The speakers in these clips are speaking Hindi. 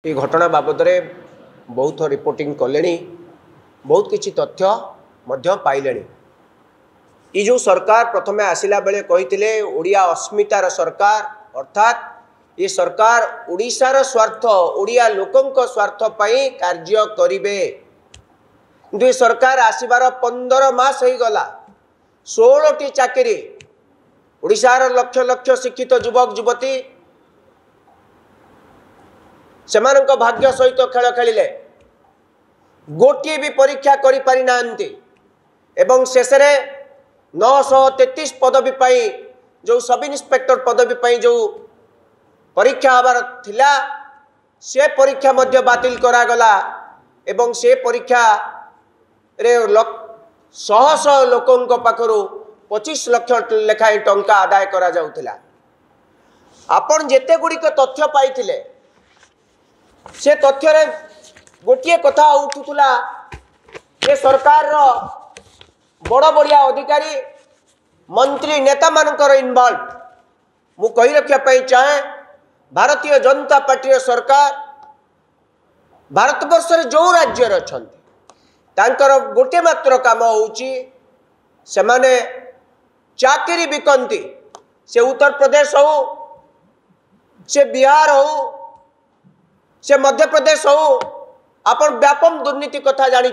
ये घटना बाबद बहुत रिपोर्टिंग कले बहुत किसी तथ्य पाइले। ये जो सरकार प्रथमे आसिला बेले कही ओडिया अस्मितार सरकार अर्थात ये सरकार ओडिशार स्वार्थ ओडिया लोकंक स्वार्थ पाई कार्य करिवे। किंतु ये सरकार आसबार 15 मास हो गला 16टी चाकरी ओडिशार लक्ष लक्ष शिक्षित युवक युवती सेमानक भाग्य सहित खेल खेलिले गोटे भी परीक्षा करि पारि नांती एवं शेष रे 933 पदवी पाई जो सब इन्स्पेक्टर पदवी पाई जो परीक्षा हबार थिला से परीक्षा मध्य बातिल करा गला एवं से परीक्षा रे शह शह लोकंक पाखरु 25 लाख लेखाएं टंका आदाय करा जाउथिला। आपण जेते गुड़िक तथ्य पाइथिले से तथ्य रे गोटे कथा उठुला जे सरकार रो बड़ बड़िया अधिकारी मंत्री नेता मानकर इनवॉल्व मु कही रखा चाहे भारतीय जनता पार्टी सरकार भारत वर्ष जो राज्य अच्छा गोटे मात्र काम होची से माने चाकरी बिकंती से उत्तर प्रदेश हो से बिहार हो से मध्य प्रदेश हो आपण व्यापम दुर्नीति कथा जानी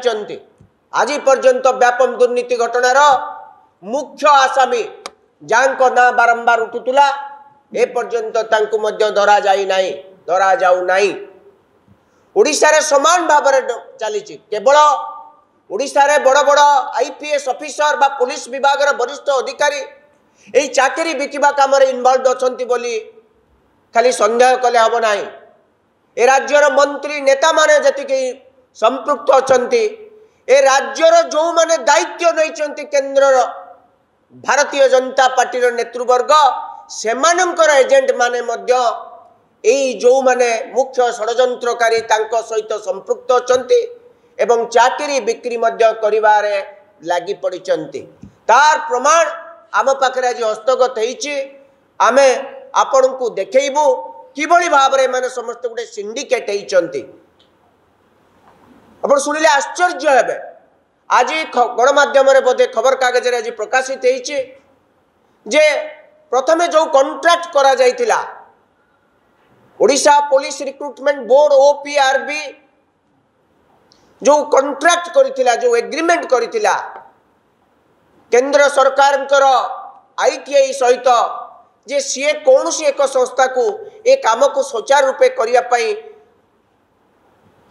आज पर्यंत व्यापम दुर्नीति घटनार मुख्य आसामी जांको ना बारंबार उठुला ए पर्यंत तांको मध्य धरा जाई नाही धरा जाऊ नाही। ओडिशा रे समान भाव चली केवल ओडिशा रे बड़ बड़ आईपीएस ऑफिसर बा पुलिस विभाग रे वरिष्ठ अधिकारी एई चाकरी बिकिबा काम रे इन्वॉल्व अछंती बोली खाली संदेह कले हबो नाही। ए राज्यर मंत्री नेता माने जति संपृक्त अछंती ए राज्यर जो माने दायित्व नैचंती केंद्र भारतीय जनता पार्टी नेतृवर्ग सेमानंकर एजेंट माने मध्य एई जो माने मुख्य षड्यंत्रकारी तांको सहित संपृक्त अछंती एवं चाकरी बिक्री मध्य करिवारे लागि पड़िचंती। तार प्रमाण आम पाखरे आज हस्तगत होईची आमे आपनकु देखैबु किभली भाव रे माने समस्त गुटे सिंडिकेट होईचंती। आपण सुनिले आश्चर्य हेबे आज गणमाध्यम रे बोधे खबर कागज रे आज प्रकाशित होईची जे प्रथमे जो कॉन्ट्रैक्ट करा जायतिला ओडिशा पुलिस रिक्रुटमेंट बोर्ड ओपीआरबी जो कॉन्ट्रैक्ट करितिला जो एग्रीमेंट करितिला केंद्र सरकारंकर आईटीआई सहित जे सीए कौन सी एक संस्था को ए काम को सुचारू रूपे करिया पई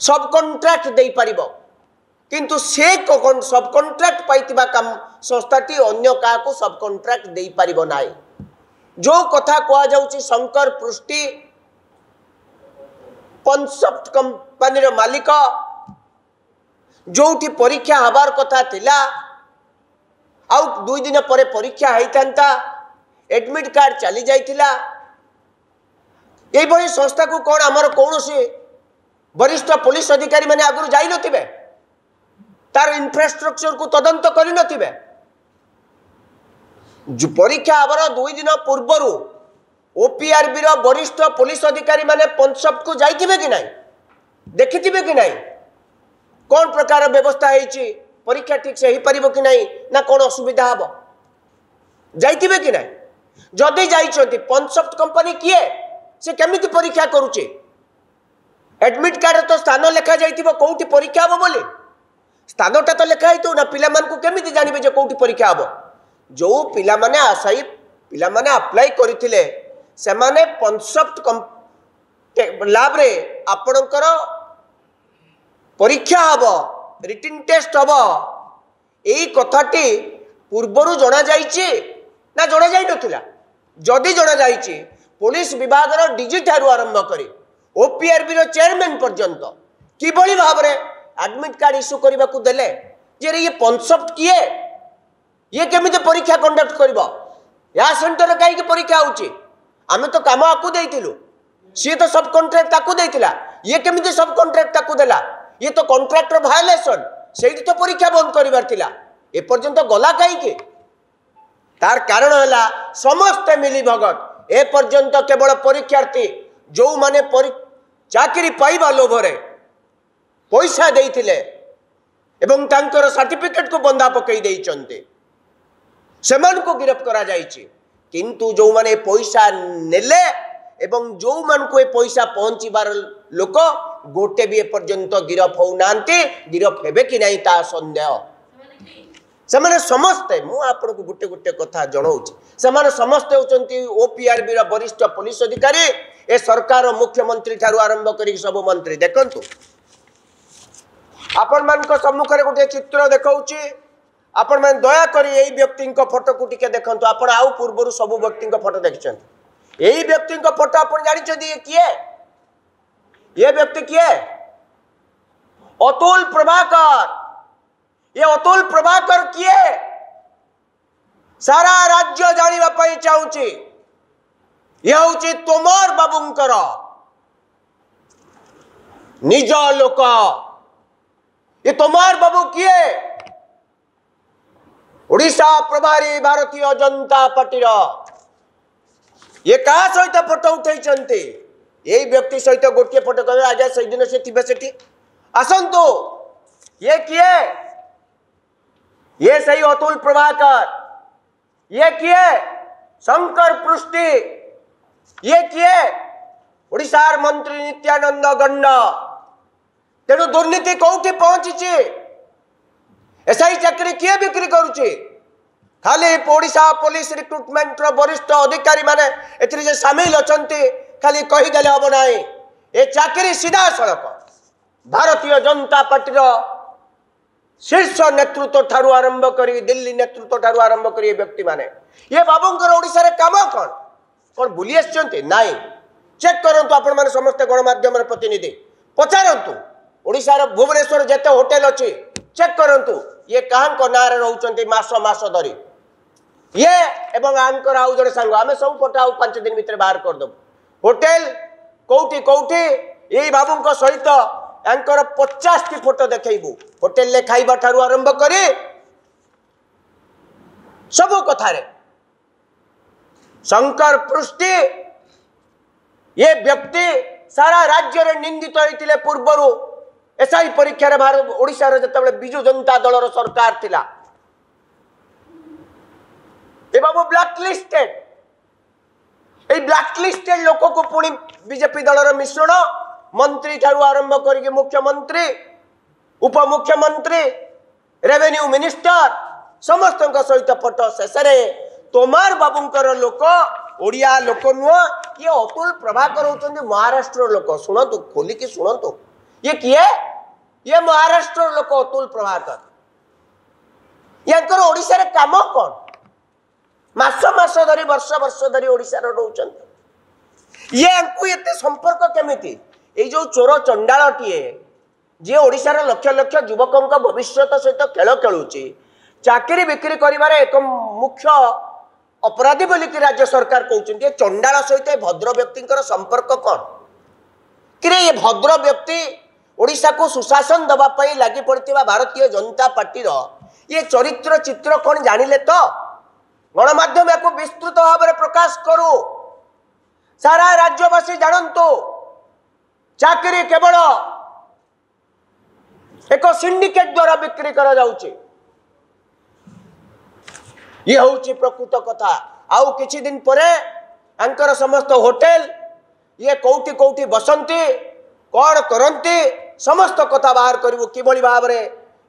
सब कॉन्ट्रैक्ट दे पारिबो किंतु से सब कॉन्ट्रैक्ट पाइतिबा काम संस्थाटी अन्य का को सब कॉन्ट्रैक्ट दे पारिबो नाही। जो कथा कहा जाउची शंकर पृष्टि कॉन्सेप्ट कंपनी रो मालिक जोठी परीक्षा हबार कथा थिला आउ 2 दिन परे परीक्षा होता एडमिट कार्ड चली जाइथिला एई संस्था को कौन आमर कौन सी वरिष्ठ पुलिस अधिकारी माने आगु जाई नथिबे तार इंफ्रास्ट्रक्चर को तदंत करि नथिबे जो परीक्षा हबार 2 दिन पूर्वरु ओपीआरबी रो वरिष्ठ पुलिस अधिकारी माने पंचप को जाइथिबे कि नाही देखिथिबे कि नाही कौन प्रकार व्यवस्था होईची परीक्षा ठीक से ही परिबो कि नहीं ना कौन असुविधा हबो जाइथिबे कि नहीं जदि जाइछंती पंचप कंपनी किए से केमिति परीक्षा करूचे एडमिट कार्ड तो स्थान लेखा जाइथिबो कोउठी परीक्षा हबो बोली स्थानटा तो लेखा हितो ना पिला मान को केमिति जानिबे जे कोउठी परीक्षा हबो जो पिला माने आशाई पिला माने अप्लाई करिथिले से माने पंचप लैब रे आपणकर परीक्षा हब रिटिन टेस्ट हब यही कथाटी पूर्वर जना जाइए ना जना जाई नथिला जदि जना जाइए पुलिस विभाग रो डीजी ठारू आरंभ करी ओपीआरबी रो चेयरमैन पर्यंत किभली भाव रे एडमिट कार्ड इश्यू करबा को देले जे ये पंचप किए ये केमिति परीक्षा कंडक्ट करबो या सेंटर काई के परीक्षा होची आमे तो काम आकु देइथिलु सी तो सब कॉन्ट्रैक्ट ताकु देइथिला ये केमिति सब कॉन्ट्रैक्ट ताकु देला ये तो कॉन्ट्रैक्टर वायलेशन से तो परीक्षा बंद करिवार थिला ए पर्यंत गला कहीं तार कारण है समस्त मिली भगत ए पर्यंत केवल परीक्षार्थी जो माने चाकरी पाइबा लोभरे पैसा देइथिले एवं तांकर सर्टिफिकेट को बंधा पकई देइचंते सेमान को गिरफ करा जाइछि किंतु जो माने पैसा नेले एवं जो मान को पैसा पहुंचीबार लोक गोटे भी पर्यंत गिरफ हो नांती गिरफ हेबे कि नहीं ता संदेह सेमाने समस्ते मु आपन को गुटे गुटे कथा जणाउछि सेमाने समस्ते होचंती ओपीआरबी रा वरिष्ठ पुलिस अधिकारी ए सरकार मुख्यमंत्री ठारू आरंभ करी सब मंत्री देखंतु आपण मान को सम्मुख रे गुटे चित्र देखाउछि आपण मान दया करी एई व्यक्ति को फोटो को टिके देखंतु आपण आउ पूर्वरु सब व्यक्ति को फोटो देखछंती एई व्यक्ति को फोटो आपण जानि छथि ये किए ये व्यक्ति किए अतुल प्रभाकर ये अतुल प्रभाकर किए सारा राज्य जानिबा पई चाहूची ये होची तोमर बाबूंकर निज लोक ये तोमर बाबू किए ओडिशा प्रभारी भारतीय जनता पार्टी ये का सहित फोटो उठे यही व्यक्ति सहित गोटे फोटो कहे आज्ञा से दिन से थे सेठी आसंतु ये किए ये सही अतुल प्रभाकर ये किए शंकर पृष्टि ये किए ओडिशार मंत्री नित्यानंद गंड तेणु दुर्नीति कौटी पहुंची एसआई चाकरी किए बिक्री करुचे खाली ओडिशा पुलिस रिक्रुटमेंट वरिष्ठ अधिकारी माने एथिरे सामिल अछंती खाली कहीदेले हम ना ए चाकरी सीधा सड़क भारतीय जनता पार्टी शीर्ष नेतृत्व ठारू आरंभ करी दिल्ली नेतृत्व ठारू आरंभ करी व्यक्ति माने ये बाबूंकर ओडिशा रे काम कौन बुली आछंती नाई चेक करंतु आपण माने समस्त गणमाध्यम प्रतिनिधि पचारंतु ओडिशा रे भुवनेश्वर जेते होटल अछि चेक करंतु ये कहां नारे रहउचंती मास धरी ये एवं आंकर आउ जड़े सांग आमे सब फोटो आउ 5 दिन भीतर बाहर कर दब होटल कौटी कौटी यही बाबू सहित आंकर 50 टी फोटो देखैबू होटल ले खाइबा ठारू आरंभ करी सब कथारे शंकर पृष्टि ये व्यक्ति सारा राज्य रे निंदित होइतिले पूर्वरु एसआई परीक्षा रे भारत ओडिशा रे जतबे बिजु जनता दल सरकार थिला ए बाबू ब्लैकलिस्टेड ए ब्लैकलिस्टेड लोक को पुणी बीजेपी दलर मिश्रण मंत्री ठारू आरंभ करके मुख्यमंत्री उपमुख्यमंत्री रेवेन्यू मिनिस्टर समस्त सहित फोटो शेष तोमार बाबूंकर लोक ओडिया लोक नुह ये अतुल प्रभाकर होचंदी महाराष्ट्र लोक शुणतु खोलिकी शुणतु ये किए ये महाराष्ट्र लोक अतुल प्रभाकर यांकर ओडिशा रे काम कौन मास धरी वर्ष धरी ओडिशा रे रहउचंती ये अंकु एते संपर्क केमिति ए जो चोर चंडाळटीए जे ओडिशा रे लक्ष लक्ष युवकों का भविष्य सहित खेल खेलुची चाकरी बिक्री करिवारे एक मुख्य अपराधी बोली कि राज्य सरकार कहउचंती चंडाळ सहित भद्र व्यक्तिंकर संपर्क कौन कि ये भद्र व्यक्ति ओडिशा को सुशासन दबा पई लागि पड़तिबा भारतीय जनता पार्टी रो ये चरित्र चित्र कौन जानिले तो गणमाध्यम को विस्तृत भाव में प्रकाश करू सारा राज्यवासी जानतु चाकरी केवल एक सिंडिकेट द्वारा बिक्री करा जाउची ये होची प्रकृत कथा आउ किछि दिन परे अंकर समस्त होटल ये कौटी कौटी बसंती कौन करंती समस्त कथा बाहर करू कि भाव में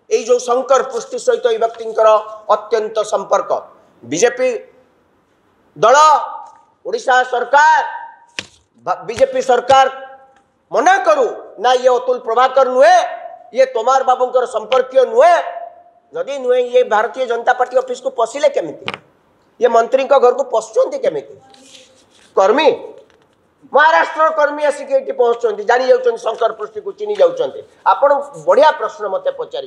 ये जो शंकर पुष्टि सहित व्यक्तिंकर अत्यंत संपर्क बीजेपी दल ओडिशा सरकार बीजेपी सरकार मना करू ना ये अतुल प्रभाकर नुहे ये तोमार बाबूंकर संपर्कीय नुहे जदि नुहे ये भारतीय जनता पार्टी ऑफिस को पशिले केमिति ये मंत्री घर को पशुंती केमिति कर्मी महाराष्ट्र कर्मी आसिक पहुंचते जानी जाऊँ शंकर पृष्टि को चिनी जाऊँ आपण बढ़िया प्रश्न मत पचारि।